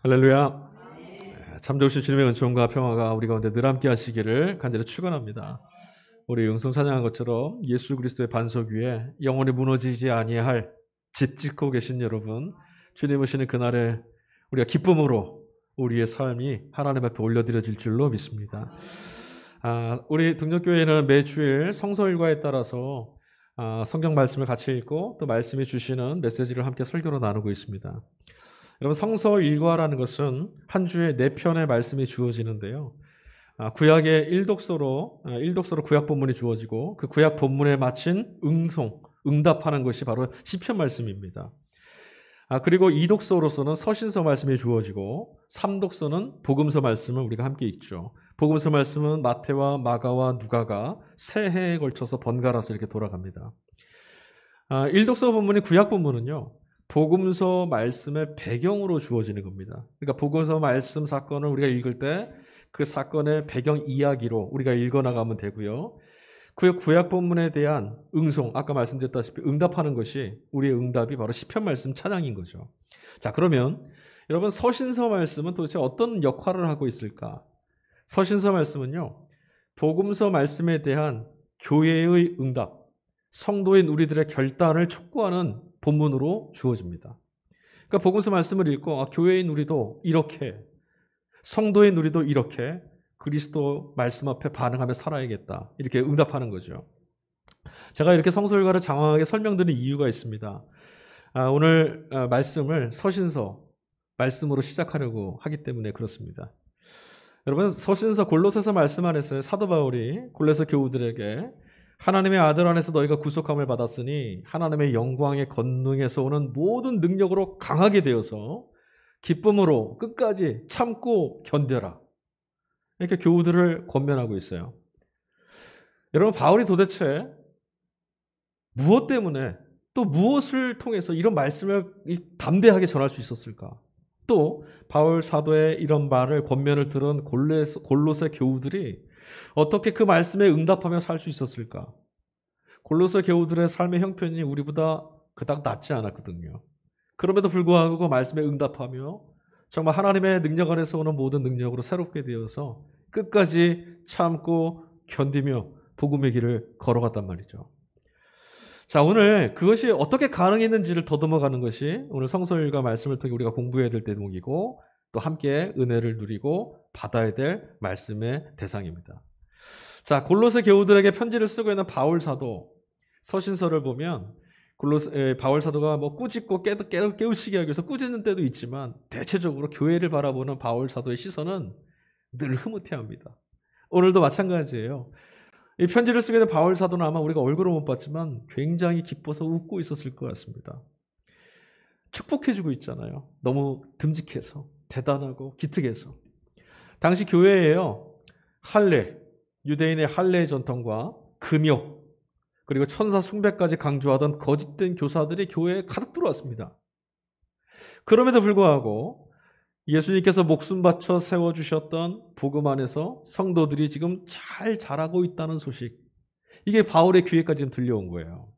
할렐루야. 참 좋으신 주님의 은총과 평화가 우리 가운데 늘 함께 하시기를 간절히 축원합니다. 우리 영성 찬양한 것처럼 예수 그리스도의 반석 위에 영원히 무너지지 아니할 집 짓고 계신 여러분, 주님 오시는 그날에 우리가 기쁨으로 우리의 삶이 하나님 앞에 올려드려질 줄로 믿습니다. 우리 등록교회는 매주일 성서일과에 따라서 성경 말씀을 같이 읽고 또 말씀이 주시는 메시지를 함께 설교로 나누고 있습니다. 여러분, 성서 일과라는 것은 한 주에 4편의 말씀이 주어지는데요. 구약의 일독서로 구약 본문이 주어지고 그 구약 본문에 맞춘 응답하는 것이 바로 시편 말씀입니다. 그리고 2독서로서는 서신서 말씀이 주어지고 3독서는 복음서 말씀을 우리가 함께 읽죠. 복음서 말씀은 마태와 마가와 누가가 세 해에 걸쳐서 번갈아서 이렇게 돌아갑니다. 1독서 본문이 구약 본문은요, 복음서 말씀의 배경으로 주어지는 겁니다. 그러니까 복음서 말씀 사건을 우리가 읽을 때 그 사건의 배경 이야기로 우리가 읽어나가면 되고요. 그 구약 본문에 대한 응송, 아까 말씀드렸다시피 응답하는 것이 우리의 응답이 바로 시편 말씀 찬양인 거죠. 자, 그러면 여러분, 서신서 말씀은 도대체 어떤 역할을 하고 있을까? 서신서 말씀은요, 복음서 말씀에 대한 교회의 응답, 성도인 우리들의 결단을 촉구하는 본문으로 주어집니다. 그러니까 복음서 말씀을 읽고 교회인 우리도 이렇게, 성도인 우리도 이렇게 그리스도 말씀 앞에 반응하며 살아야겠다, 이렇게 응답하는 거죠. 제가 이렇게 성서일과를 장황하게 설명드리는 이유가 있습니다. 오늘 말씀을 서신서 말씀으로 시작하려고 하기 때문에 그렇습니다. 여러분, 서신서 골로새서 말씀 안에서 사도 바울이 골로새 교우들에게 하나님의 아들 안에서 너희가 구속함을 받았으니 하나님의 영광의 권능에서 오는 모든 능력으로 강하게 되어서 기쁨으로 끝까지 참고 견뎌라, 이렇게 교우들을 권면하고 있어요. 여러분, 바울이 도대체 무엇 때문에, 또 무엇을 통해서 이런 말씀을 담대하게 전할 수 있었을까? 또 바울 사도의 이런 말을, 권면을 들은 골로새 교우들이 어떻게 그 말씀에 응답하며 살 수 있었을까? 골로새 교우들의 삶의 형편이 우리보다 그닥 낫지 않았거든요. 그럼에도 불구하고 그 말씀에 응답하며 정말 하나님의 능력 안에서 오는 모든 능력으로 새롭게 되어서 끝까지 참고 견디며 복음의 길을 걸어갔단 말이죠. 자, 오늘 그것이 어떻게 가능했는지를 더듬어가는 것이 오늘 성서일과 말씀을 통해 우리가 공부해야 될 대목이고, 또 함께 은혜를 누리고 받아야 될 말씀의 대상입니다. 자, 골로새 교우들에게 편지를 쓰고 있는 바울 사도, 서신서를 보면 바울 사도가 꾸짖고 깨우치게 하기 위해서 꾸짖는 때도 있지만 대체적으로 교회를 바라보는 바울 사도의 시선은 늘 흐뭇해합니다. 오늘도 마찬가지예요. 이 편지를 쓰게 된 바울 사도는 아마 우리가 얼굴을 못 봤지만 굉장히 기뻐서 웃고 있었을 것 같습니다. 축복해주고 있잖아요. 너무 듬직해서, 대단하고 기특해서. 당시 교회에요, 할례, 유대인의 할례 전통과 금요, 그리고 천사 숭배까지 강조하던 거짓된 교사들이 교회에 가득 들어왔습니다. 그럼에도 불구하고 예수님께서 목숨 바쳐 세워주셨던 복음 안에서 성도들이 지금 잘 자라고 있다는 소식, 이게 바울의 귀에까지 들려온 거예요.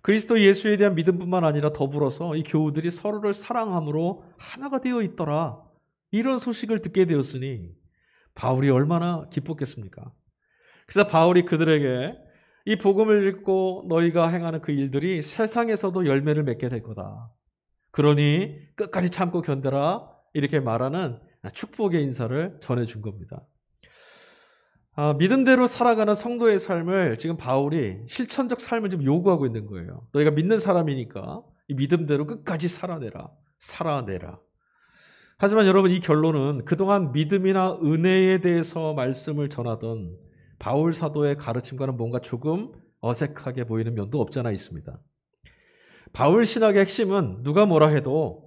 그리스도 예수에 대한 믿음뿐만 아니라 더불어서 이 교우들이 서로를 사랑함으로 하나가 되어 있더라, 이런 소식을 듣게 되었으니 바울이 얼마나 기뻤겠습니까? 그래서 바울이 그들에게 이 복음을 읽고 너희가 행하는 그 일들이 세상에서도 열매를 맺게 될 거다, 그러니 끝까지 참고 견뎌라, 이렇게 말하는 축복의 인사를 전해준 겁니다. 믿음대로 살아가는 성도의 삶을 지금 바울이 실천적 삶을 좀 요구하고 있는 거예요. 너희가 믿는 사람이니까 이 믿음대로 끝까지 살아내라. 하지만 여러분, 이 결론은 그동안 믿음이나 은혜에 대해서 말씀을 전하던 바울 사도의 가르침과는 뭔가 조금 어색하게 보이는 면도 없지 않아 있습니다. 바울 신학의 핵심은 누가 뭐라 해도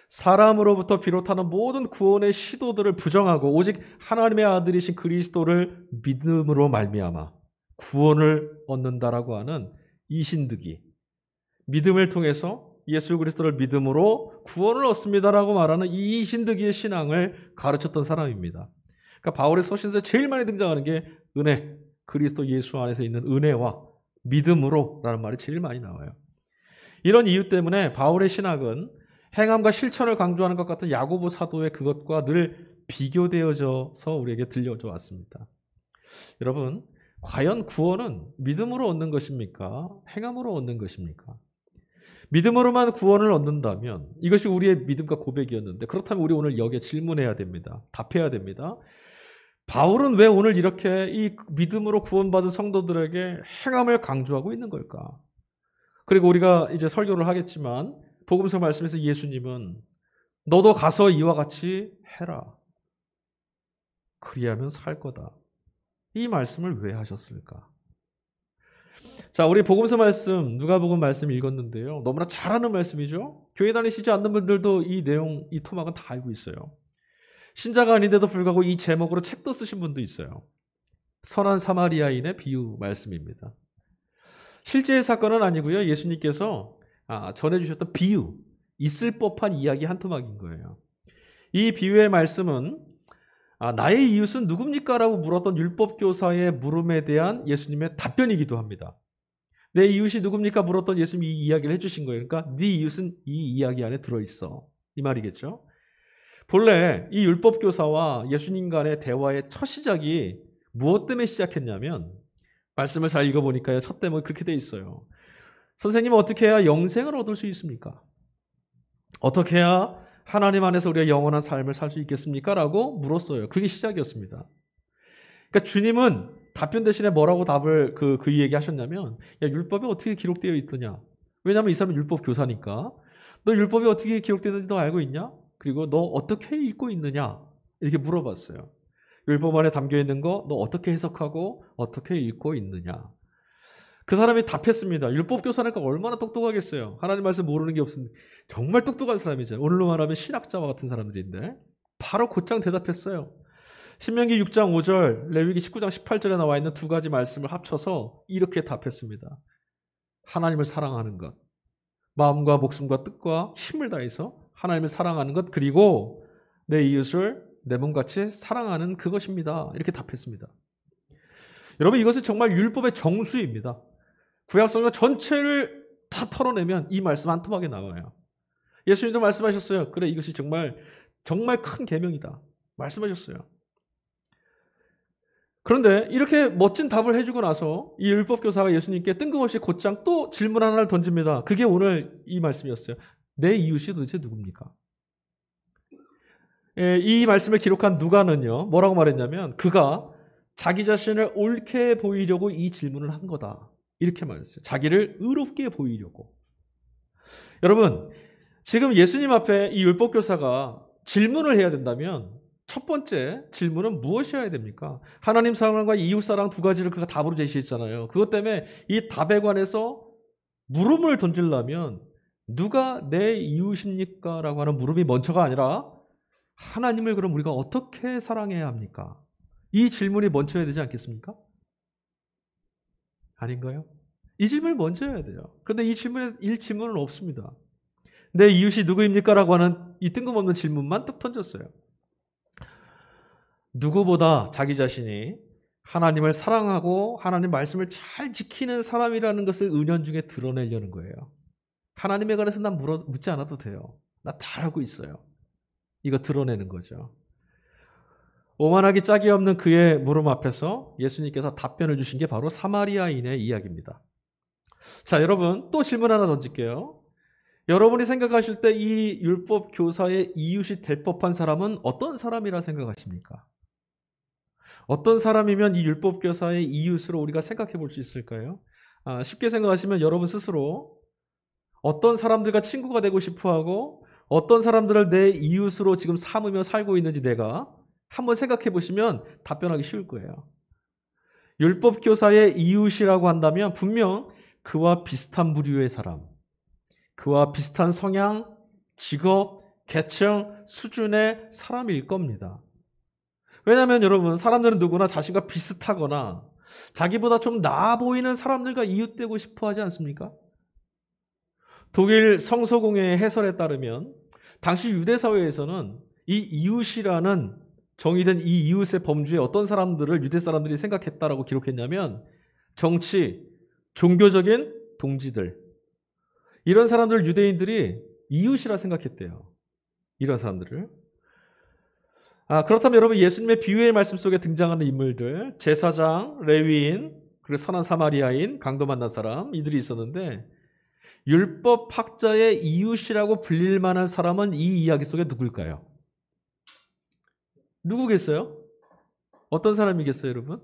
사람으로부터 비롯하는 모든 구원의 시도들을 부정하고 오직 하나님의 아들이신 그리스도를 믿음으로 말미암아 구원을 얻는다라고 하는 이신득이, 믿음을 통해서 예수 그리스도를 믿음으로 구원을 얻습니다라고 말하는 이 이신득이의 신앙을 가르쳤던 사람입니다. 그러니까 바울의 서신서에 제일 많이 등장하는 게 은혜, 그리스도 예수 안에서 있는 은혜와 믿음으로라는 말이 제일 많이 나와요. 이런 이유 때문에 바울의 신학은 행함과 실천을 강조하는 것 같은 야고보 사도의 그것과 늘 비교되어져서 우리에게 들려져 왔습니다. 여러분, 과연 구원은 믿음으로 얻는 것입니까? 행함으로 얻는 것입니까? 믿음으로만 구원을 얻는다면 이것이 우리의 믿음과 고백이었는데, 그렇다면 우리 오늘 여기에 질문해야 됩니다. 답해야 됩니다. 바울은 왜 오늘 이렇게 이 믿음으로 구원받은 성도들에게 행함을 강조하고 있는 걸까? 그리고 우리가 이제 설교를 하겠지만 복음서 말씀에서 예수님은 너도 가서 이와 같이 해라. 그리하면 살 거다. 이 말씀을 왜 하셨을까? 자, 우리 복음서 말씀, 누가복음 말씀 읽었는데요. 너무나 잘 아는 말씀이죠. 교회 다니시지 않는 분들도 이 내용, 이 토막은 다 알고 있어요. 신자가 아닌데도 불구하고 이 제목으로 책도 쓰신 분도 있어요. 선한 사마리아인의 비유 말씀입니다. 실제의 사건은 아니고요. 예수님께서 전해주셨던 비유, 있을 법한 이야기 한 토막인 거예요. 이 비유의 말씀은 나의 이웃은 누굽니까? 라고 물었던 율법교사의 물음에 대한 예수님의 답변이기도 합니다. 내 이웃이 누굽니까? 물었던 예수님이 이 이야기를 해주신 거예요. 그러니까 네 이웃은 이 이야기 안에 들어있어. 이 말이겠죠. 본래 이 율법교사와 예수님 간의 대화의 첫 시작이 무엇 때문에 시작했냐면, 말씀을 잘 읽어보니까요, 첫 대목이 그렇게 돼 있어요. 선생님은 어떻게 해야 영생을 얻을 수 있습니까? 어떻게 해야 하나님 안에서 우리가 영원한 삶을 살 수 있겠습니까? 라고 물었어요. 그게 시작이었습니다. 그러니까 주님은 답변 대신에 뭐라고 답을 그 얘기하셨냐면, 야, 율법에 어떻게 기록되어 있더냐? 왜냐하면 이 사람은 율법 교사니까. 너 율법이 어떻게 기록되는지 너 알고 있냐? 그리고 너 어떻게 읽고 있느냐? 이렇게 물어봤어요. 율법 안에 담겨 있는 거 너 어떻게 해석하고 어떻게 읽고 있느냐? 그 사람이 답했습니다. 율법 교사니까 얼마나 똑똑하겠어요. 하나님 말씀 모르는 게 없습니다. 정말 똑똑한 사람이죠. 오늘로 말하면 신학자와 같은 사람들인데 바로 곧장 대답했어요. 신명기 6장 5절, 레위기 19장 18절에 나와 있는 두 가지 말씀을 합쳐서 이렇게 답했습니다. 하나님을 사랑하는 것, 마음과 목숨과 뜻과 힘을 다해서 하나님을 사랑하는 것, 그리고 내 이웃을 내 몸같이 사랑하는 그것입니다. 이렇게 답했습니다. 여러분, 이것은 정말 율법의 정수입니다. 구약성경 전체를 다 털어내면 이 말씀 한 토막에 나와요. 예수님도 말씀하셨어요. 그래, 이것이 정말 큰 계명이다. 말씀하셨어요. 그런데 이렇게 멋진 답을 해주고 나서 이 율법교사가 예수님께 뜬금없이 곧장 또 질문 하나를 던집니다. 그게 오늘 이 말씀이었어요. 내 이웃이 도대체 누굽니까? 이 말씀을 기록한 누가는요, 뭐라고 말했냐면, 그가 자기 자신을 옳게 보이려고 이 질문을 한 거다. 이렇게 말했어요. 자기를 의롭게 보이려고. 여러분, 지금 예수님 앞에 이 율법교사가 질문을 해야 된다면 첫 번째 질문은 무엇이어야 됩니까? 하나님 사랑과 이웃 사랑 두 가지를 그가 답으로 제시했잖아요. 그것 때문에 이 답에 관해서 물음을 던지려면 누가 내 이웃입니까? 라고 하는 물음이 먼저가 아니라 하나님을 그럼 우리가 어떻게 사랑해야 합니까? 이 질문이 먼저 해야 되지 않겠습니까? 아닌가요? 이 질문을 먼저 해야 돼요. 그런데 이 질문은 없습니다. 내 이웃이 누구입니까? 라고 하는 이 뜬금없는 질문만 뚝 던졌어요. 누구보다 자기 자신이 하나님을 사랑하고 하나님 말씀을 잘 지키는 사람이라는 것을 은연중에 드러내려는 거예요. 하나님에 관해서 난 묻지 않아도 돼요. 나 다 알고 있어요. 이거 드러내는 거죠. 오만하기 짝이 없는 그의 물음 앞에서 예수님께서 답변을 주신 게 바로 사마리아인의 이야기입니다. 자, 여러분, 또 질문 하나 던질게요. 여러분이 생각하실 때 이 율법 교사의 이웃이 될 법한 사람은 어떤 사람이라 생각하십니까? 어떤 사람이면 이 율법 교사의 이웃으로 우리가 생각해 볼 수 있을까요? 쉽게 생각하시면 여러분 스스로 어떤 사람들과 친구가 되고 싶어하고 어떤 사람들을 내 이웃으로 지금 삼으며 살고 있는지 내가 한번 생각해 보시면 답변하기 쉬울 거예요. 율법 교사의 이웃이라고 한다면 분명 그와 비슷한 부류의 사람, 그와 비슷한 성향, 직업, 계층, 수준의 사람일 겁니다. 왜냐하면 여러분, 사람들은 누구나 자신과 비슷하거나 자기보다 좀 나아 보이는 사람들과 이웃되고 싶어 하지 않습니까? 독일 성서공회의 해설에 따르면 당시 유대사회에서는 이 이웃이라는 정의된 이 이웃의 범주에 어떤 사람들을 유대 사람들이 생각했다라고 기록했냐면 정치, 종교적인 동지들, 이런 사람들 유대인들이 이웃이라 생각했대요. 이런 사람들을. 그렇다면 여러분 예수님의 비유의 말씀 속에 등장하는 인물들, 제사장, 레위인, 그리고 선한 사마리아인, 강도 만난 사람 이들이 있었는데 율법학자의 이웃이라고 불릴 만한 사람은 이 이야기 속에 누굴까요? 누구겠어요? 어떤 사람이겠어요, 여러분?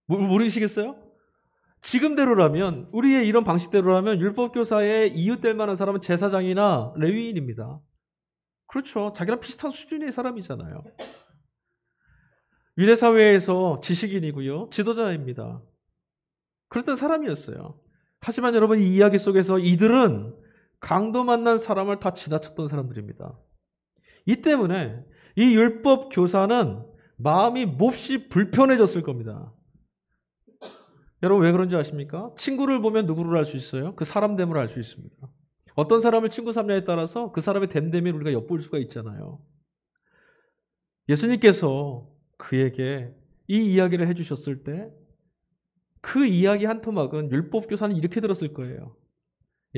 모르시겠어요? 지금대로라면, 우리의 이런 방식대로라면 율법교사의 이웃될 만한 사람은 제사장이나 레위인입니다. 그렇죠. 자기랑 비슷한 수준의 사람이잖아요. 유대사회에서 지식인이고요. 지도자입니다. 그랬던 사람이었어요. 하지만 여러분 이 이야기 속에서 이들은 강도 만난 사람을 다 지나쳤던 사람들입니다. 이 때문에 이 율법교사는 마음이 몹시 불편해졌을 겁니다. 여러분 왜 그런지 아십니까? 친구를 보면 누구를 알 수 있어요? 그 사람됨을 알 수 있습니다. 어떤 사람을 친구 삼냐에 따라서 그 사람의 됨됨이를 우리가 엿볼 수가 있잖아요. 예수님께서 그에게 이 이야기를 해주셨을 때 그 이야기 한 토막은 율법교사는 이렇게 들었을 거예요.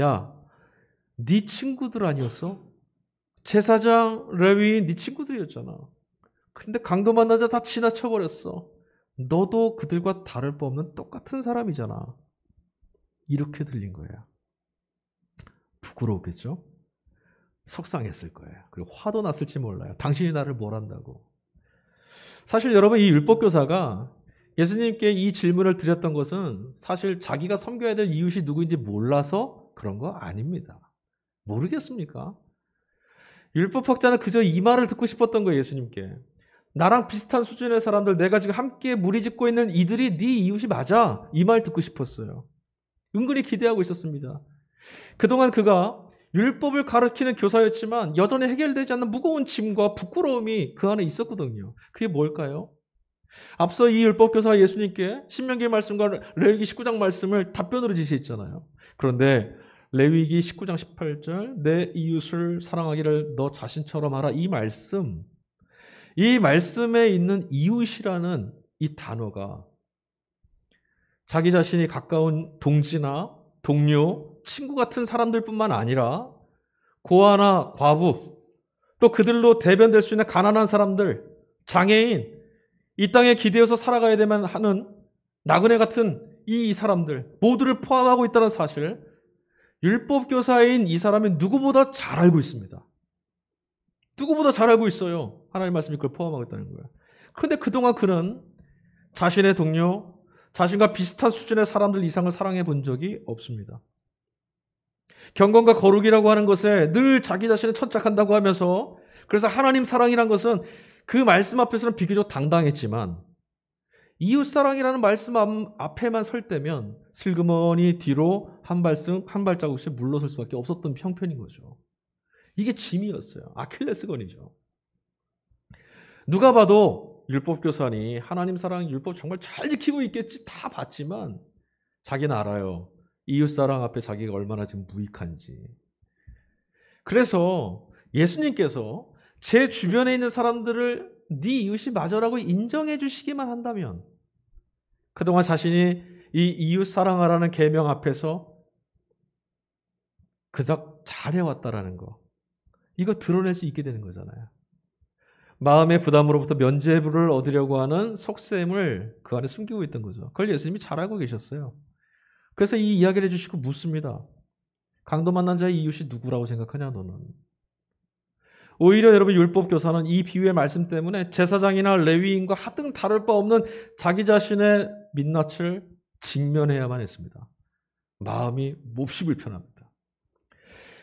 야, 네 친구들 아니었어? 제사장, 레위인 네 친구들이었잖아. 근데 강도 만난 자 다 지나쳐버렸어. 너도 그들과 다를 바 없는 똑같은 사람이잖아. 이렇게 들린 거예요. 부끄러웠겠죠? 속상했을 거예요. 그리고 화도 났을지 몰라요. 당신이 나를 뭘 안다고. 사실 여러분 이 율법교사가 예수님께 이 질문을 드렸던 것은 사실 자기가 섬겨야 될 이웃이 누구인지 몰라서 그런 거 아닙니다. 모르겠습니까? 율법학자는 그저 이 말을 듣고 싶었던 거예요. 예수님께. 나랑 비슷한 수준의 사람들, 내가 지금 함께 무리짓고 있는 이들이 네 이웃이 맞아. 이 말 듣고 싶었어요. 은근히 기대하고 있었습니다. 그동안 그가 율법을 가르치는 교사였지만 여전히 해결되지 않는 무거운 짐과 부끄러움이 그 안에 있었거든요. 그게 뭘까요? 앞서 이 율법교사가 예수님께 신명기 말씀과 레위기 19장 말씀을 답변으로 지시했잖아요. 그런데 레위기 19장 18절 내 이웃을 사랑하기를 너 자신처럼 하라 이 말씀에 있는 이웃이라는 이 단어가 자기 자신이 가까운 동지나 동료, 친구 같은 사람들뿐만 아니라 고아나 과부, 또 그들로 대변될 수 있는 가난한 사람들, 장애인, 이 땅에 기대어서 살아가야 되만 하는 나그네 같은 이 사람들 모두를 포함하고 있다는 사실, 율법교사인 이 사람이 누구보다 잘 알고 있습니다. 누구보다 잘 알고 있어요. 하나님 말씀이 그걸 포함하고 있다는 거예요. 그런데 그동안 그는 자신의 동료, 자신과 비슷한 수준의 사람들 이상을 사랑해 본 적이 없습니다. 경건과 거룩이라고 하는 것에 늘 자기 자신을 천착한다고 하면서 그래서 하나님 사랑이란 것은 그 말씀 앞에서는 비교적 당당했지만 이웃사랑이라는 말씀 앞에만 설 때면 슬그머니 뒤로 한 발자국씩 물러설 수밖에 없었던 형편인 거죠. 이게 짐이었어요. 아킬레스건이죠. 누가 봐도 율법교사니 하나님 사랑 율법 정말 잘 지키고 있겠지 다 봤지만 자기는 알아요. 이웃사랑 앞에 자기가 얼마나 지금 무익한지. 그래서 예수님께서 제 주변에 있는 사람들을 네 이웃이 맞아라고 인정해 주시기만 한다면 그동안 자신이 이 이웃 사랑하라는 계명 앞에서 그저 잘해왔다라는 거 이거 드러낼 수 있게 되는 거잖아요. 마음의 부담으로부터 면죄부를 얻으려고 하는 속셈을 그 안에 숨기고 있던 거죠. 그걸 예수님이 잘 알고 계셨어요. 그래서 이 이야기를 해주시고 묻습니다. 강도 만난 자의 이웃이 누구라고 생각하냐 너는. 오히려 여러분 율법교사는 이 비유의 말씀 때문에 제사장이나 레위인과 하등 다를 바 없는 자기 자신의 민낯을 직면해야만 했습니다. 마음이 몹시 불편합니다.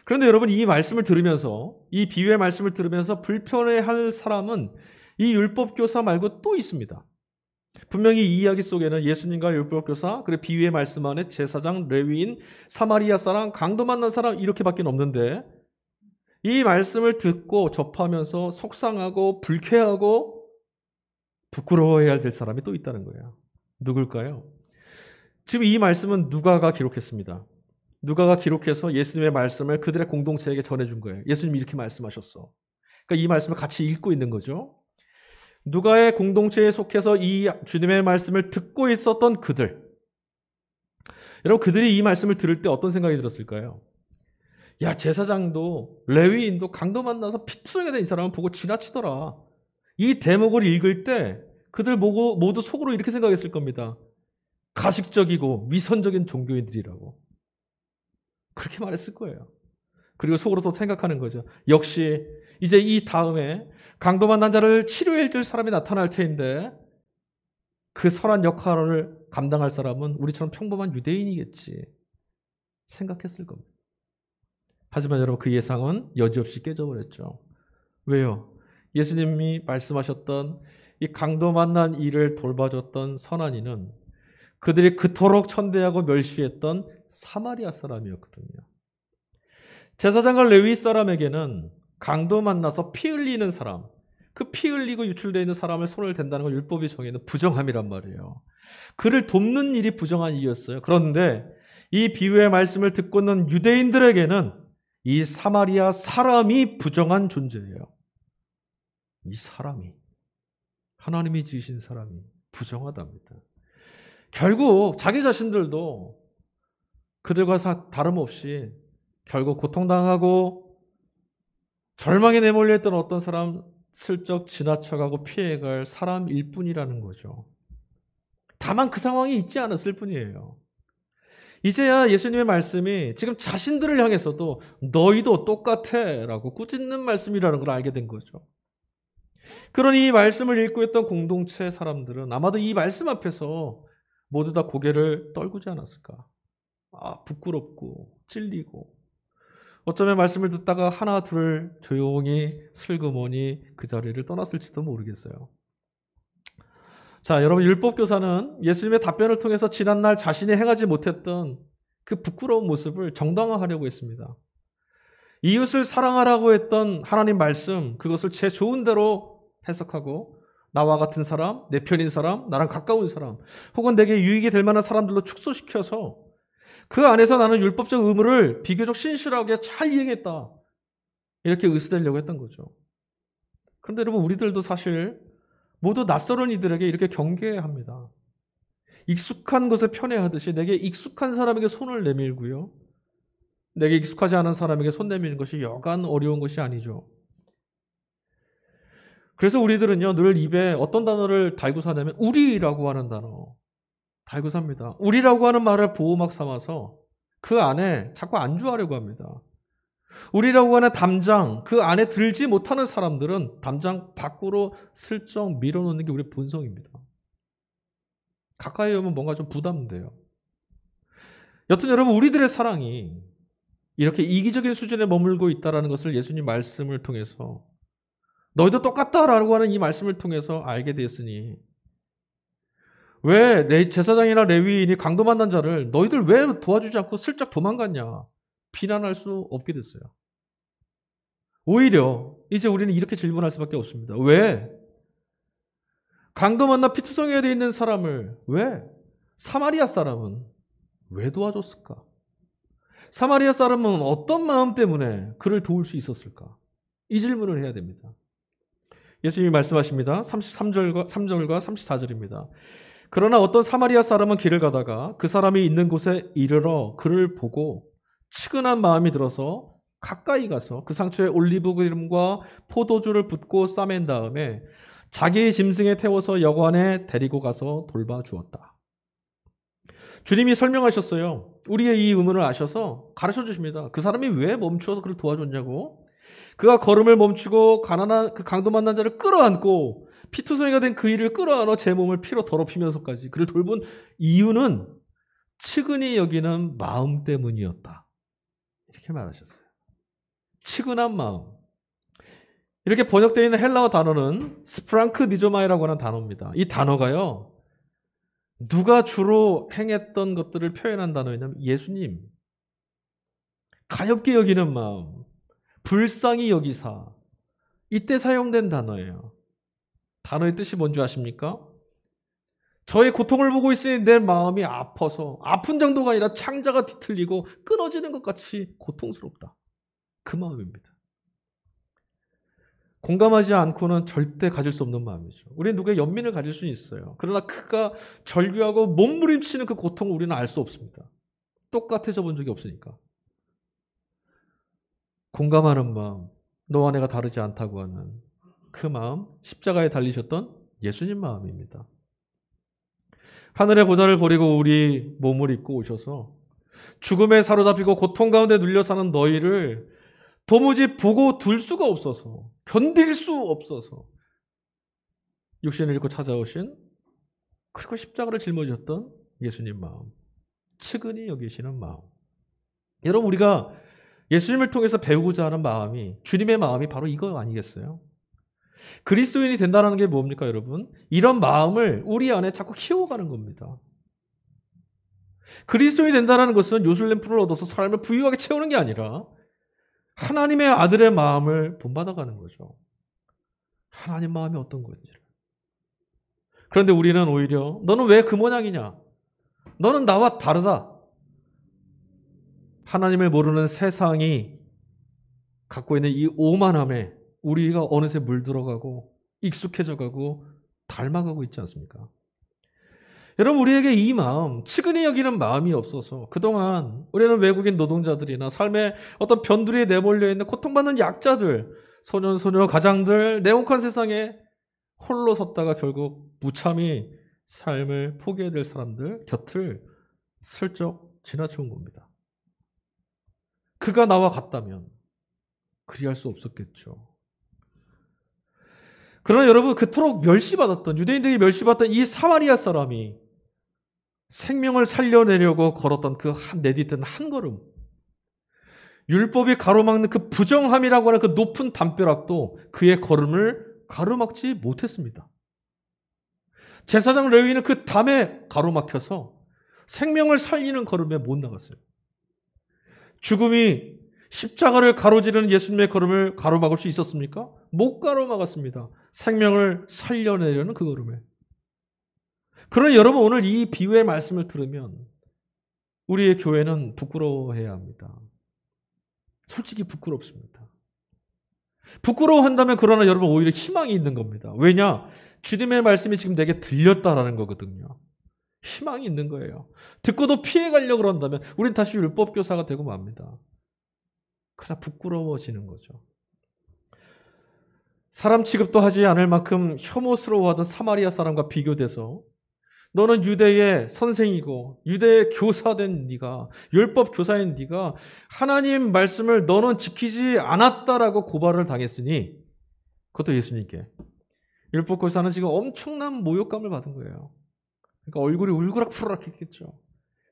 그런데 여러분 이 말씀을 들으면서 이 비유의 말씀을 들으면서 불편해할 사람은 이 율법교사 말고 또 있습니다. 분명히 이 이야기 속에는 예수님과 율법교사 그리고 비유의 말씀 안에 제사장, 레위인, 사마리아 사람, 강도 만난 사람 이렇게밖에 없는데 이 말씀을 듣고 접하면서 속상하고 불쾌하고 부끄러워해야 될 사람이 또 있다는 거예요. 누굴까요? 지금 이 말씀은 누가가 기록했습니다. 누가가 기록해서 예수님의 말씀을 그들의 공동체에게 전해준 거예요. 예수님이 이렇게 말씀하셨어. 그러니까 이 말씀을 같이 읽고 있는 거죠. 누가의 공동체에 속해서 이 주님의 말씀을 듣고 있었던 그들. 여러분, 그들이 이 말씀을 들을 때 어떤 생각이 들었을까요? 야, 제사장도 레위인도 강도 만나서 피투성이 된 이 사람을 보고 지나치더라. 이 대목을 읽을 때 그들 모두 속으로 이렇게 생각했을 겁니다. 가식적이고 위선적인 종교인들이라고. 그렇게 말했을 거예요. 그리고 속으로 또 생각하는 거죠. 역시 이제 이 다음에 강도 만난 자를 치료해 줄 사람이 나타날 텐데 그 선한 역할을 감당할 사람은 우리처럼 평범한 유대인이겠지 생각했을 겁니다. 하지만 여러분, 그 예상은 여지없이 깨져버렸죠. 왜요? 예수님이 말씀하셨던 이 강도 만난 이를 돌봐줬던 선한 이는 그들이 그토록 천대하고 멸시했던 사마리아 사람이었거든요. 제사장과 레위 사람에게는 강도 만나서 피 흘리는 사람, 그 피 흘리고 유출되어 있는 사람을 손을 댄다는 걸 율법이 정의는 부정함이란 말이에요. 그를 돕는 일이 부정한 일이었어요. 그런데 이 비유의 말씀을 듣고 있는 유대인들에게는 이 사마리아 사람이 부정한 존재예요. 이 사람이, 하나님이 지으신 사람이 부정하답니다. 결국 자기 자신들도 그들과 다름없이 결국 고통당하고 절망에 내몰려 있던 어떤 사람 슬쩍 지나쳐가고 피해갈 사람일 뿐이라는 거죠. 다만 그 상황이 있지 않았을 뿐이에요. 이제야 예수님의 말씀이 지금 자신들을 향해서도 너희도 똑같아 라고 꾸짖는 말씀이라는 걸 알게 된 거죠. 그러니 이 말씀을 읽고 있던 공동체 사람들은 아마도 이 말씀 앞에서 모두 다 고개를 떨구지 않았을까. 부끄럽고 찔리고 어쩌면 말씀을 듣다가 하나 둘 조용히 슬그머니 그 자리를 떠났을지도 모르겠어요. 자, 여러분, 율법교사는 예수님의 답변을 통해서 지난날 자신이 행하지 못했던 그 부끄러운 모습을 정당화하려고 했습니다. 이웃을 사랑하라고 했던 하나님 말씀, 그것을 제 좋은 대로 해석하고 나와 같은 사람, 내 편인 사람, 나랑 가까운 사람, 혹은 내게 유익이 될 만한 사람들로 축소시켜서 그 안에서 나는 율법적 의무를 비교적 신실하게 잘 이행했다. 이렇게 의스대려고 했던 거죠. 그런데 여러분, 우리들도 사실 모두 낯설은 이들에게 이렇게 경계합니다. 익숙한 것을 편애하듯이 내게 익숙한 사람에게 손을 내밀고요. 내게 익숙하지 않은 사람에게 손 내미는 것이 여간 어려운 것이 아니죠. 그래서 우리들은요, 늘 입에 어떤 단어를 달고 사냐면 우리라고 하는 단어 달고 삽니다. 우리라고 하는 말을 보호막 삼아서 그 안에 자꾸 안주하려고 합니다. 우리라고 하는 담장, 그 안에 들지 못하는 사람들은 담장 밖으로 슬쩍 밀어놓는 게 우리의 본성입니다. 가까이 오면 뭔가 좀 부담돼요. 여튼 여러분, 우리들의 사랑이 이렇게 이기적인 수준에 머물고 있다는 것을 예수님 말씀을 통해서 너희도 똑같다라고 하는 이 말씀을 통해서 알게 되었으니 왜 제사장이나 레위인이 강도 만난 자를 너희들 왜 도와주지 않고 슬쩍 도망갔냐 비난할 수 없게 됐어요. 오히려 이제 우리는 이렇게 질문할 수밖에 없습니다. 왜? 강도 만나 피투성이가 되어 있는 사람을 왜? 사마리아 사람은 왜 도와줬을까? 사마리아 사람은 어떤 마음 때문에 그를 도울 수 있었을까? 이 질문을 해야 됩니다. 예수님이 말씀하십니다. 33절과 34절입니다. 그러나 어떤 사마리아 사람은 길을 가다가 그 사람이 있는 곳에 이르러 그를 보고 측은한 마음이 들어서 가까이 가서 그 상처에 올리브 기름과 포도주를 붓고 싸맨 다음에 자기의 짐승에 태워서 여관에 데리고 가서 돌봐주었다. 주님이 설명하셨어요. 우리의 이 의문을 아셔서 가르쳐 주십니다. 그 사람이 왜 멈추어서 그를 도와줬냐고? 그가 걸음을 멈추고 가난한 그 강도 만난 자를 끌어안고 피투성이가 된 그 이를 끌어안아 제 몸을 피로 더럽히면서까지 그를 돌본 이유는 측은히 여기는 마음 때문이었다. 이렇게 말하셨어요. 측은한 마음. 이렇게 번역되어 있는 헬라어 단어는 스프랑크 니조마이라고 하는 단어입니다. 이 단어가요, 누가 주로 행했던 것들을 표현한 단어냐면 예수님. 가엾게 여기는 마음, 불쌍히 여기사, 이때 사용된 단어예요. 단어의 뜻이 뭔지 아십니까? 저의 고통을 보고 있으니 내 마음이 아파서 아픈 정도가 아니라 창자가 뒤틀리고 끊어지는 것 같이 고통스럽다. 그 마음입니다. 공감하지 않고는 절대 가질 수 없는 마음이죠. 우리는 누구의 연민을 가질 수는 있어요. 그러나 그가 절규하고 몸부림치는 그 고통을 우리는 알 수 없습니다. 똑같아져 본 적이 없으니까. 공감하는 마음, 너와 내가 다르지 않다고 하는 그 마음, 십자가에 달리셨던 예수님 마음입니다. 하늘의 보좌를 버리고 우리 몸을 입고 오셔서 죽음에 사로잡히고 고통 가운데 눌려 사는 너희를 도무지 보고 둘 수가 없어서, 견딜 수 없어서 육신을 입고 찾아오신, 그리고 십자가를 짊어졌던 예수님 마음, 측은히 여기시는 마음. 여러분, 우리가 예수님을 통해서 배우고자 하는 마음이, 주님의 마음이 바로 이거 아니겠어요? 그리스도인이 된다는 게 뭡니까, 여러분? 이런 마음을 우리 안에 자꾸 키워가는 겁니다. 그리스도인이 된다는 것은 요술램프를 얻어서 삶을 부유하게 채우는 게 아니라 하나님의 아들의 마음을 본받아가는 거죠. 하나님 마음이 어떤 건지를. 그런데 우리는 오히려 너는 왜 그 모양이냐? 너는 나와 다르다. 하나님을 모르는 세상이 갖고 있는 이 오만함에 우리가 어느새 물들어가고 익숙해져가고 닮아가고 있지 않습니까? 여러분, 우리에게 이 마음, 측은히 여기는 마음이 없어서 그동안 우리는 외국인 노동자들이나 삶의 어떤 변두리에 내몰려 있는 고통받는 약자들, 소년, 소녀, 가장들, 냉혹한 세상에 홀로 섰다가 결국 무참히 삶을 포기해야 될 사람들 곁을 슬쩍 지나쳐온 겁니다. 그가 나와 같다면 그리할 수 없었겠죠. 그러나 여러분, 그토록 멸시받았던, 유대인들이 멸시받았던 이 사마리아 사람이 생명을 살려내려고 걸었던 그 내딛던 한 걸음, 율법이 가로막는 그 부정함이라고 하는 그 높은 담벼락도 그의 걸음을 가로막지 못했습니다. 제사장 레위인은 그 담에 가로막혀서 생명을 살리는 걸음에 못 나갔어요. 죽음이 십자가를 가로지르는 예수님의 걸음을 가로막을 수 있었습니까? 못 가로막았습니다. 생명을 살려내려는 그 걸음에. 그러나 여러분, 오늘 이 비유의 말씀을 들으면 우리의 교회는 부끄러워해야 합니다. 솔직히 부끄럽습니다. 부끄러워한다면 그러나 여러분 오히려 희망이 있는 겁니다. 왜냐? 주님의 말씀이 지금 내게 들렸다라는 거거든요. 희망이 있는 거예요. 듣고도 피해가려고 그런다면 우린 다시 율법교사가 되고 맙니다. 그러나 부끄러워지는 거죠. 사람 취급도 하지 않을 만큼 혐오스러워하던 사마리아 사람과 비교돼서 너는 유대의 선생이고 유대의 교사된 네가, 율법 교사인 네가 하나님 말씀을 너는 지키지 않았다라고 고발을 당했으니, 그것도 예수님께. 율법 교사는 지금 엄청난 모욕감을 받은 거예요. 그러니까 얼굴이 울그락푸락 했겠죠.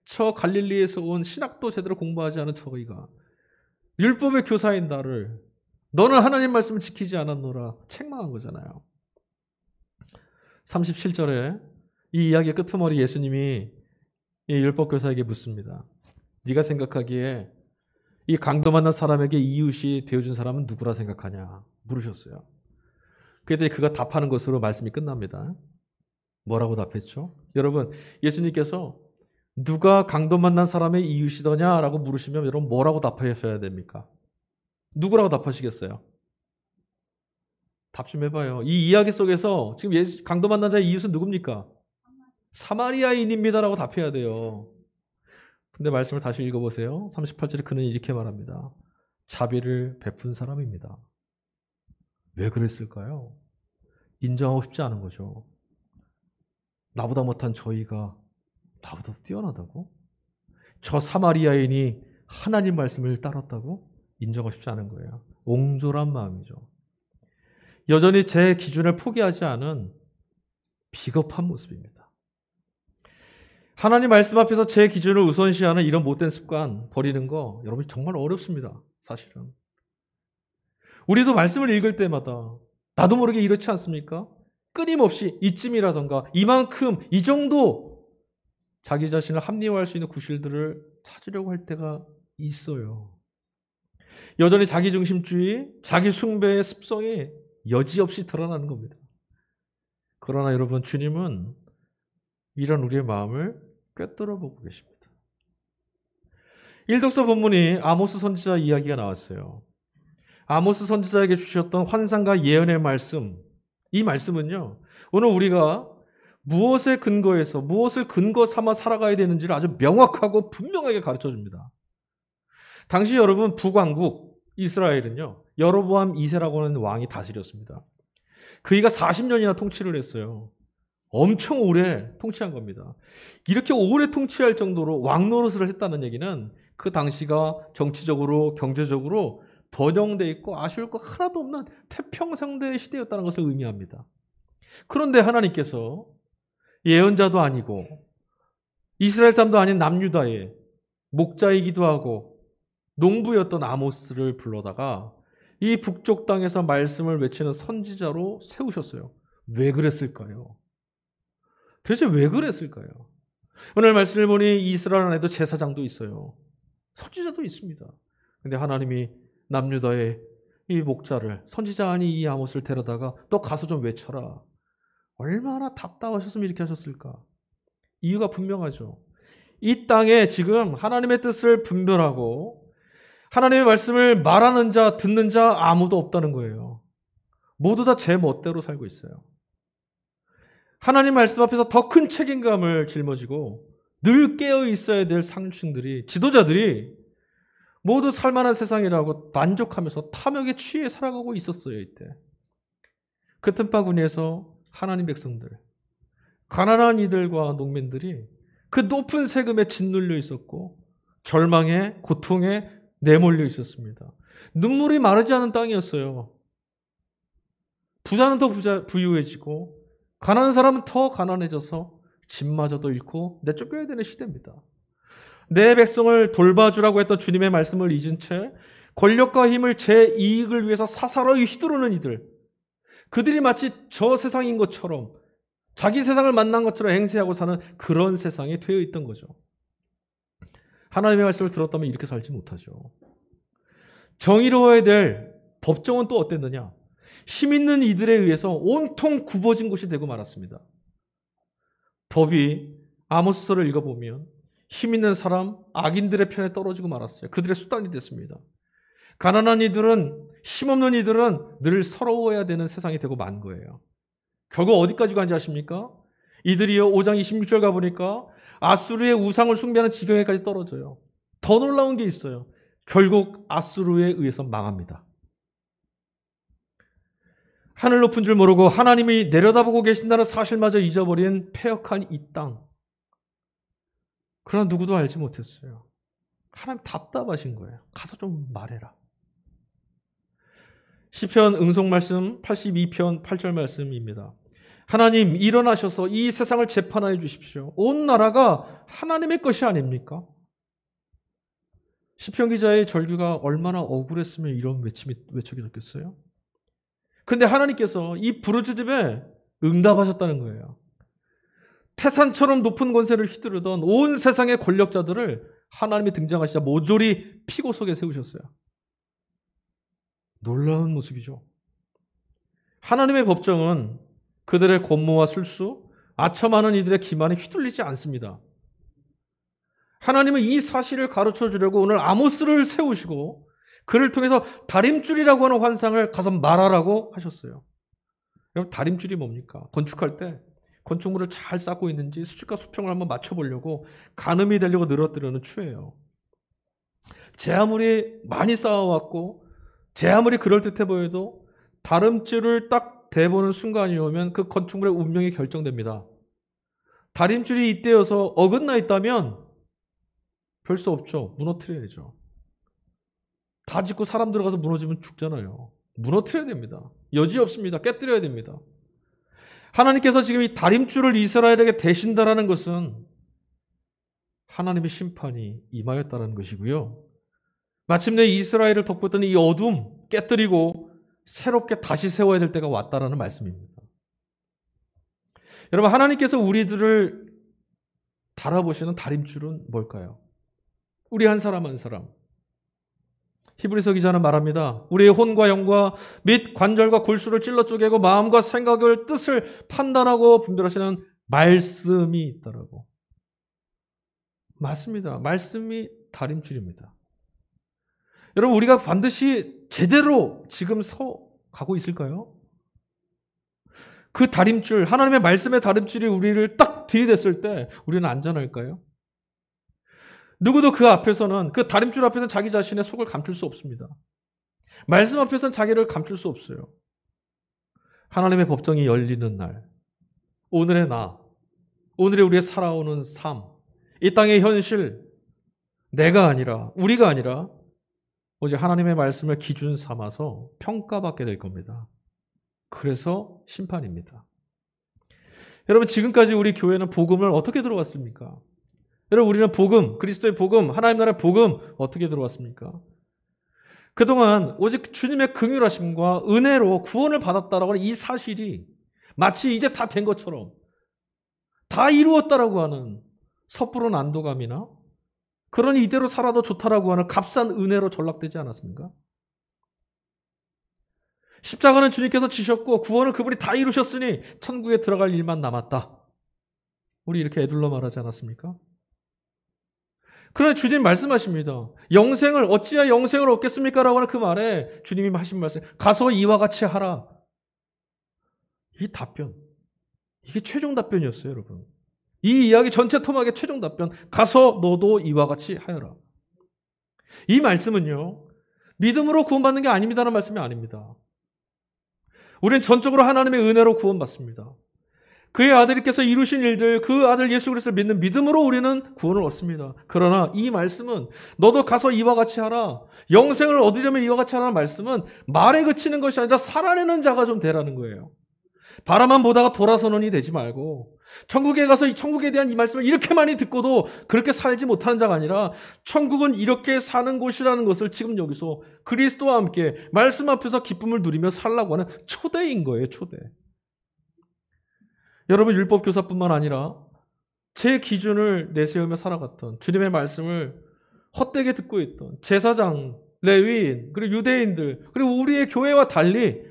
저 갈릴리에서 온 신학도 제대로 공부하지 않은 저희가 율법의 교사인 나를, 너는 하나님 말씀을 지키지 않았노라 책망한 거잖아요. 37절에 이 이야기의 끄트머리 예수님이 이 율법교사에게 묻습니다. 네가 생각하기에 이 강도 만난 사람에게 이웃이 되어준 사람은 누구라 생각하냐 물으셨어요. 그랬더니 그가 답하는 것으로 말씀이 끝납니다. 뭐라고 답했죠? 여러분, 예수님께서 누가 강도 만난 사람의 이웃이더냐라고 물으시면 여러분 뭐라고 답하셔야 됩니까? 누구라고 답하시겠어요? 답 좀 해봐요. 이 이야기 속에서 지금 강도 만난 자의 이웃은 누굽니까? 사마리아인입니다라고 답해야 돼요. 근데 말씀을 다시 읽어보세요. 38절에 그는 이렇게 말합니다. 자비를 베푼 사람입니다. 왜 그랬을까요? 인정하고 싶지 않은 거죠. 나보다 못한 저희가 나보다 뛰어나다고? 저 사마리아인이 하나님 말씀을 따랐다고? 인정하고 싶지 않은 거예요. 옹졸한 마음이죠. 여전히 제 기준을 포기하지 않은 비겁한 모습입니다. 하나님 말씀 앞에서 제 기준을 우선시하는 이런 못된 습관 버리는 거 여러분 정말 어렵습니다. 사실은. 우리도 말씀을 읽을 때마다 나도 모르게 이렇지 않습니까? 끊임없이 이쯤이라던가 이만큼 이 정도 자기 자신을 합리화할 수 있는 구실들을 찾으려고 할 때가 있어요. 여전히 자기중심주의, 자기 숭배의 습성이 여지없이 드러나는 겁니다. 그러나 여러분, 주님은 이런 우리의 마음을 꿰뚫어 보고 계십니다. 일독서 본문이 아모스 선지자 이야기가 나왔어요. 아모스 선지자에게 주셨던 환상과 예언의 말씀, 이 말씀은요, 오늘 우리가 무엇에 근거해서 무엇을 근거 삼아 살아가야 되는지를 아주 명확하고 분명하게 가르쳐 줍니다. 당시 여러분 북왕국 이스라엘은요. 여로보암 2세라고 하는 왕이 다스렸습니다. 그이가 40년이나 통치를 했어요. 엄청 오래 통치한 겁니다. 이렇게 오래 통치할 정도로 왕 노릇을 했다는 얘기는 그 당시가 정치적으로 경제적으로 번영돼 있고 아쉬울 거 하나도 없는 태평성대의 시대였다는 것을 의미합니다. 그런데 하나님께서 예언자도 아니고 이스라엘 사람도 아닌 남유다의 목자이기도 하고 농부였던 아모스를 불러다가 이 북쪽 땅에서 말씀을 외치는 선지자로 세우셨어요. 왜 그랬을까요? 도대체 왜 그랬을까요? 오늘 말씀을 보니 이스라엘 안에도 제사장도 있어요. 선지자도 있습니다. 근데 하나님이 남유다의 이 목자를 선지자 아닌 이 아모스를 데려다가 너 가서 좀 외쳐라. 얼마나 답답하셨으면 이렇게 하셨을까? 이유가 분명하죠. 이 땅에 지금 하나님의 뜻을 분별하고 하나님의 말씀을 말하는 자, 듣는 자 아무도 없다는 거예요. 모두 다 제 멋대로 살고 있어요. 하나님 말씀 앞에서 더 큰 책임감을 짊어지고 늘 깨어 있어야 될 상층들이, 지도자들이 모두 살만한 세상이라고 만족하면서 탐욕에 취해 살아가고 있었어요. 이때. 그 틈바구니에서 하나님 백성들, 가난한 이들과 농민들이 그 높은 세금에 짓눌려 있었고 절망에, 고통에 내몰려 있었습니다. 눈물이 마르지 않은 땅이었어요. 부자는 더 부유해지고 가난한 사람은 더 가난해져서 집마저도 잃고 내쫓겨야 되는 시대입니다. 내 백성을 돌봐주라고 했던 주님의 말씀을 잊은 채 권력과 힘을 제 이익을 위해서 사사로이 휘두르는 이들, 그들이 마치 저 세상인 것처럼 자기 세상을 만난 것처럼 행세하고 사는 그런 세상에 되어 있던 거죠. 하나님의 말씀을 들었다면 이렇게 살지 못하죠. 정의로워야 될 법정은 또 어땠느냐? 힘 있는 이들에 의해서 온통 굽어진 곳이 되고 말았습니다. 법이 아모스서를 읽어보면 힘 있는 사람, 악인들의 편에 떨어지고 말았어요. 그들의 수단이 됐습니다. 가난한 이들은, 힘없는 이들은 늘 서러워야 되는 세상이 되고 만 거예요. 결국 어디까지 간지 아십니까? 이들이요 5장 26절 가보니까 아수르의 우상을 숭배하는 지경에까지 떨어져요. 더 놀라운 게 있어요. 결국 아수르에 의해서 망합니다. 하늘 높은 줄 모르고 하나님이 내려다보고 계신다는 사실마저 잊어버린 패역한 이 땅. 그러나 누구도 알지 못했어요. 하나님 답답하신 거예요. 가서 좀 말해라. 시편 응송 말씀 82편 8절 말씀입니다. 하나님 일어나셔서 이 세상을 재판하여 주십시오. 온 나라가 하나님의 것이 아닙니까? 시편 기자의 절규가 얼마나 억울했으면 이런 외침이 외쳐졌겠어요? 그런데 하나님께서 이 부르짖음에 응답하셨다는 거예요. 태산처럼 높은 권세를 휘두르던 온 세상의 권력자들을 하나님이 등장하시자 모조리 피고 속에 세우셨어요. 놀라운 모습이죠. 하나님의 법정은 그들의 권모와 술수, 아첨하는 이들의 기만에 휘둘리지 않습니다. 하나님은 이 사실을 가르쳐 주려고 오늘 아모스를 세우시고 그를 통해서 다림줄이라고 하는 환상을 가서 말하라고 하셨어요. 여러분 다림줄이 뭡니까? 건축할 때 건축물을 잘 쌓고 있는지 수직과 수평을 한번 맞춰보려고 가늠이 되려고 늘어뜨리는 추예요. 제 아무리 많이 쌓아왔고 제 아무리 그럴듯해 보여도 다림줄을 딱 대보는 순간이 오면 그 건축물의 운명이 결정됩니다. 다림줄이 이때여서 어긋나 있다면 별 수 없죠. 무너뜨려야죠. 다 짓고 사람 들어가서 무너지면 죽잖아요. 무너뜨려야 됩니다. 여지 없습니다. 깨뜨려야 됩니다. 하나님께서 지금 이 다림줄을 이스라엘에게 대신다라는 것은 하나님의 심판이 임하였다는 것이고요. 마침내 이스라엘을 덮고 있던 이 어둠 깨뜨리고 새롭게 다시 세워야 될 때가 왔다라는 말씀입니다. 여러분 하나님께서 우리들을 바라보시는 다림줄은 뭘까요? 우리 한 사람 한 사람. 히브리서 기자는 말합니다. 우리의 혼과 영과 및 관절과 골수를 찔러 쪼개고 마음과 생각을 뜻을 판단하고 분별하시는 말씀이 있다라고. 맞습니다. 말씀이 다림줄입니다. 여러분 우리가 반드시 제대로 지금 서 가고 있을까요? 그 다림줄, 하나님의 말씀의 다림줄이 우리를 딱 들이댔을 때 우리는 안전할까요? 누구도 그 앞에서는, 그 다림줄 앞에서는 자기 자신의 속을 감출 수 없습니다. 말씀 앞에서는 자기를 감출 수 없어요. 하나님의 법정이 열리는 날, 오늘의 나, 오늘의 우리의 살아오는 삶, 이 땅의 현실, 내가 아니라, 우리가 아니라 오직 하나님의 말씀을 기준 삼아서 평가받게 될 겁니다. 그래서 심판입니다. 여러분, 지금까지 우리 교회는 복음을 어떻게 들어왔습니까? 여러분, 우리는 복음, 그리스도의 복음, 하나님 나라의 복음 어떻게 들어왔습니까? 그동안 오직 주님의 긍휼하심과 은혜로 구원을 받았다라고 하는 이 사실이 마치 이제 다 된 것처럼, 다 이루었다라고 하는 섣부른 안도감이나 그러니 이대로 살아도 좋다라고 하는 값싼 은혜로 전락되지 않았습니까? 십자가는 주님께서 지셨고 구원을 그분이 다 이루셨으니 천국에 들어갈 일만 남았다. 우리 이렇게 애둘러 말하지 않았습니까? 그러나 주님 말씀하십니다. 영생을 어찌하여 영생을 얻겠습니까? 라고 하는 그 말에 주님이 하신 말씀, 가서 이와 같이 하라. 이 답변, 이게 최종 답변이었어요, 여러분. 이 이야기 전체 토막의 최종 답변, 가서 너도 이와 같이 하여라. 이 말씀은요, 믿음으로 구원받는 게 아닙니다라는 말씀이 아닙니다. 우리는 전적으로 하나님의 은혜로 구원받습니다. 그의 아들께서 이루신 일들, 그 아들 예수 그리스도를 믿는 믿음으로 우리는 구원을 얻습니다. 그러나 이 말씀은 너도 가서 이와 같이 하라, 영생을 얻으려면 이와 같이 하라는 말씀은 말에 그치는 것이 아니라 살아내는 자가 좀 되라는 거예요. 바라만 보다가 돌아서는이 되지 말고, 천국에 가서 이 천국에 대한 이 말씀을 이렇게 많이 듣고도 그렇게 살지 못하는 자가 아니라 천국은 이렇게 사는 곳이라는 것을 지금 여기서 그리스도와 함께 말씀 앞에서 기쁨을 누리며 살라고 하는 초대인 거예요, 초대. 여러분, 율법교사뿐만 아니라 제 기준을 내세우며 살아갔던, 주님의 말씀을 헛되게 듣고 있던 제사장, 레위인, 그리고 유대인들, 그리고 우리의 교회와 달리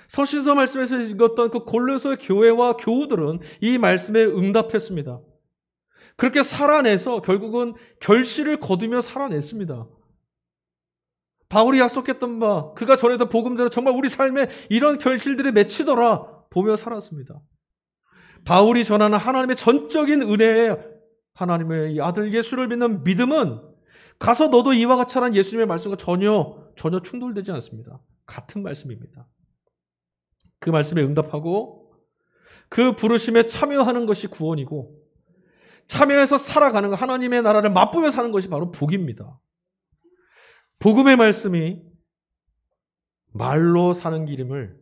서신서 말씀에서 읽었던 그 골로새 교회와 교우들은 이 말씀에 응답했습니다. 그렇게 살아내서 결국은 결실을 거두며 살아냈습니다. 바울이 약속했던 바, 그가 전했던 복음대로 정말 우리 삶에 이런 결실들이 맺히더라 보며 살았습니다. 바울이 전하는 하나님의 전적인 은혜에 하나님의 아들 예수를 믿는 믿음은 가서 너도 이와 같이 하라는 예수님의 말씀과 전혀 충돌되지 않습니다. 같은 말씀입니다. 그 말씀에 응답하고 그 부르심에 참여하는 것이 구원이고, 참여해서 살아가는 것, 하나님의 나라를 맛보며 사는 것이 바로 복입니다. 복음의 말씀이 말로 사는 길임을,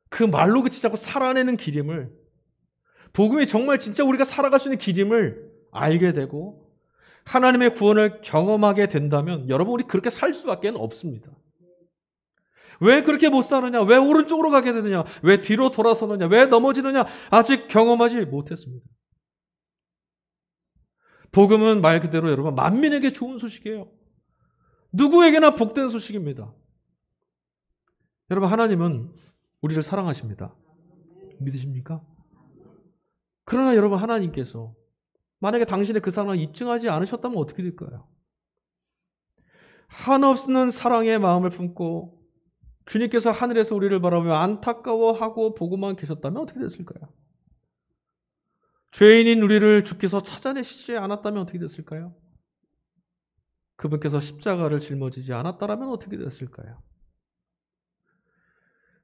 그 말로 그치지 않고 살아내는 길임을, 복음이 정말 진짜 우리가 살아갈 수 있는 길임을 알게 되고 하나님의 구원을 경험하게 된다면 여러분, 우리 그렇게 살 수밖에 없습니다. 왜 그렇게 못 사느냐? 왜 오른쪽으로 가게 되느냐? 왜 뒤로 돌아서느냐? 왜 넘어지느냐? 아직 경험하지 못했습니다. 복음은 말 그대로 여러분, 만민에게 좋은 소식이에요. 누구에게나 복된 소식입니다. 여러분, 하나님은 우리를 사랑하십니다. 믿으십니까? 그러나 여러분, 하나님께서 만약에 당신의 그 사랑을 입증하지 않으셨다면 어떻게 될까요? 한없는 사랑의 마음을 품고 주님께서 하늘에서 우리를 바라보며 안타까워하고 보고만 계셨다면 어떻게 됐을까요? 죄인인 우리를 주께서 찾아내시지 않았다면 어떻게 됐을까요? 그분께서 십자가를 짊어지지 않았다면 어떻게 됐을까요?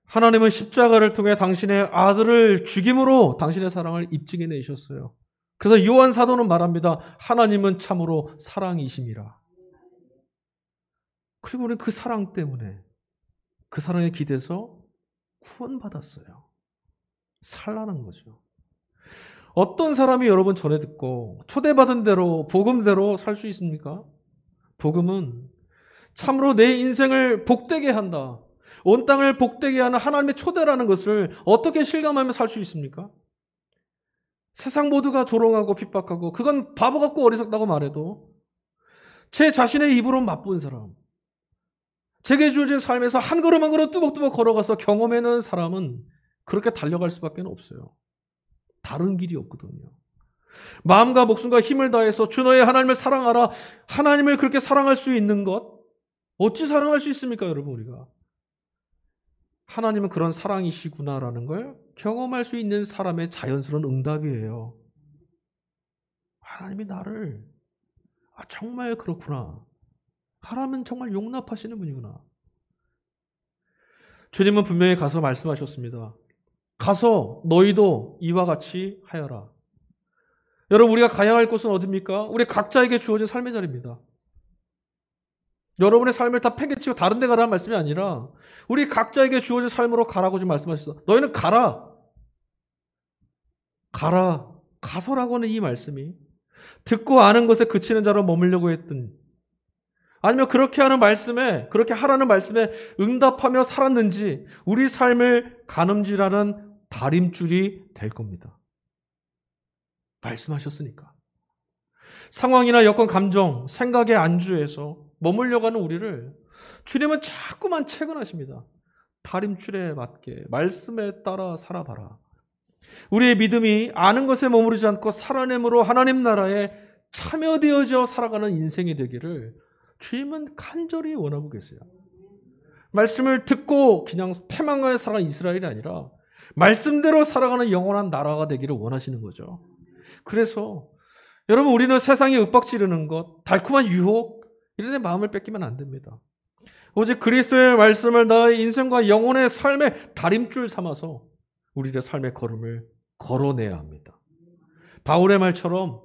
하나님은 십자가를 통해 당신의 아들을 죽임으로 당신의 사랑을 입증해 내셨어요. 그래서 요한 사도는 말합니다. 하나님은 참으로 사랑이심이라. 그리고 우리는 그 사랑 때문에, 그 사랑에 기대서 구원받았어요. 살라는 거죠. 어떤 사람이 여러분 전해 듣고 초대받은 대로, 복음대로 살 수 있습니까? 복음은 참으로 내 인생을 복되게 한다, 온 땅을 복되게 하는 하나님의 초대라는 것을 어떻게 실감하며 살 수 있습니까? 세상 모두가 조롱하고 핍박하고 그건 바보 같고 어리석다고 말해도 제 자신의 입으로 맛본 사람, 제게 주어진 삶에서 한 걸음 한 걸음 뚜벅뚜벅 걸어가서 경험해낸 사람은 그렇게 달려갈 수밖에 없어요. 다른 길이 없거든요. 마음과 목숨과 힘을 다해서 주 너의 하나님을 사랑하라, 하나님을 그렇게 사랑할 수 있는 것, 어찌 사랑할 수 있습니까, 여러분? 우리가 하나님은 그런 사랑이시구나라는 걸 경험할 수 있는 사람의 자연스러운 응답이에요. 하나님이 나를 정말 그렇구나. 하나님은 정말 용납하시는 분이구나. 주님은 분명히 가서 말씀하셨습니다. 가서 너희도 이와 같이 하여라. 여러분, 우리가 가야 할 곳은 어디입니까? 우리 각자에게 주어진 삶의 자리입니다. 여러분의 삶을 다 팽개치고 다른 데 가라는 말씀이 아니라 우리 각자에게 주어진 삶으로 가라고 좀 말씀하셨어. 너희는 가라. 가라. 가서라고 하는 이 말씀이 듣고 아는 것에 그치는 자로 머물려고 했던, 아니면 그렇게 하는 말씀에, 그렇게 하라는 말씀에 응답하며 살았는지 우리 삶을 가늠질하는 다림줄이 될 겁니다. 말씀하셨으니까. 상황이나 여건, 감정, 생각에 안주해서 머물려가는 우리를 주님은 자꾸만 채근하십니다. 다림줄에 맞게 말씀에 따라 살아봐라. 우리의 믿음이 아는 것에 머무르지 않고 살아냄으로 하나님 나라에 참여되어져 살아가는 인생이 되기를 주님은 간절히 원하고 계세요. 말씀을 듣고 그냥 패망하여 살아가는 이스라엘이 아니라 말씀대로 살아가는 영원한 나라가 되기를 원하시는 거죠. 그래서 여러분, 우리는 세상에 윽박지르는 것, 달콤한 유혹 이런 데 마음을 뺏기면 안 됩니다. 오직 그리스도의 말씀을 나의 인생과 영혼의 삶의 다림줄 삼아서 우리의 삶의 걸음을 걸어내야 합니다. 바울의 말처럼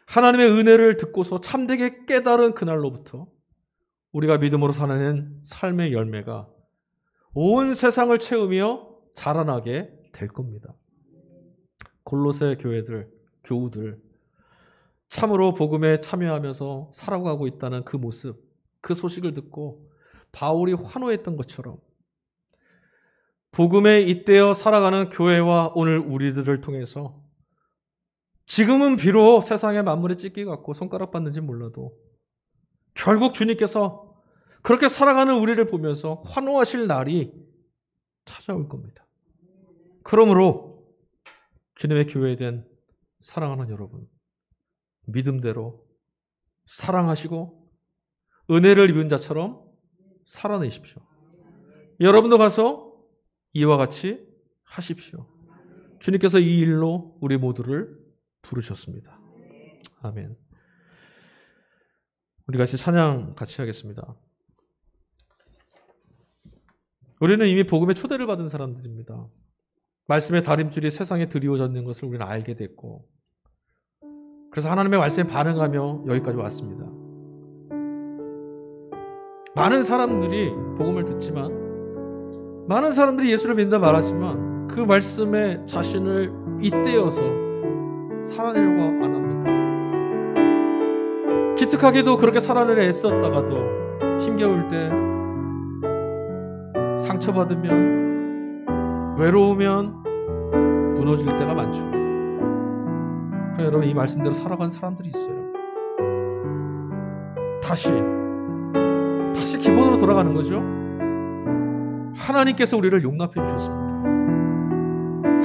하나님의 은혜를 듣고서 참되게 깨달은 그날로부터 우리가 믿음으로 살아낸 삶의 열매가 온 세상을 채우며 자라나게 될 겁니다. 골로새 교우들 참으로 복음에 참여하면서 살아가고 있다는 그 모습, 그 소식을 듣고 바울이 환호했던 것처럼 복음에 잇대어 살아가는 교회와 오늘 우리들을 통해서 지금은 비록 세상의 만물의 찢기 같고 손가락 받는지 몰라도 결국 주님께서 그렇게 살아가는 우리를 보면서 환호하실 날이 찾아올 겁니다. 그러므로 주님의 교회에 된 사랑하는 여러분, 믿음대로 사랑하시고 은혜를 입은 자처럼 살아내십시오. 여러분도 가서 이와 같이 하십시오. 주님께서 이 일로 우리 모두를 부르셨습니다. 아멘. 우리 같이 찬양 같이 하겠습니다. 우리는 이미 복음의 초대를 받은 사람들입니다. 말씀의 다림줄이 세상에 드리워졌는 것을 우리는 알게 됐고, 그래서 하나님의 말씀에 반응하며 여기까지 왔습니다. 많은 사람들이 복음을 듣지만, 많은 사람들이 예수를 믿는다 말하지만 그 말씀에 자신을 잇대어서 살아내려고 안 합니다. 기특하게도 그렇게 살아내려 애썼다가도 힘겨울 때, 상처받으면, 외로우면 무너질 때가 많죠. 그러나 여러분, 이 말씀대로 살아간 사람들이 있어요. 다시 기본으로 돌아가는 거죠. 하나님께서 우리를 용납해 주셨습니다.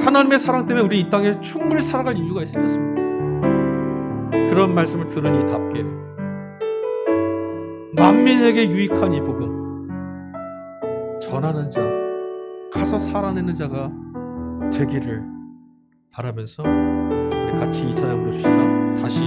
하나님의 사랑 때문에 우리 이 땅에 충분히 살아갈 이유가 생겼습니다. 그런 말씀을 들은 이답게 만민에게 유익한 이 복음 전하는 자, 가서 살아내는 자가 되기를 바라면서 우리 같이 이 찬양 부르십시다. 다시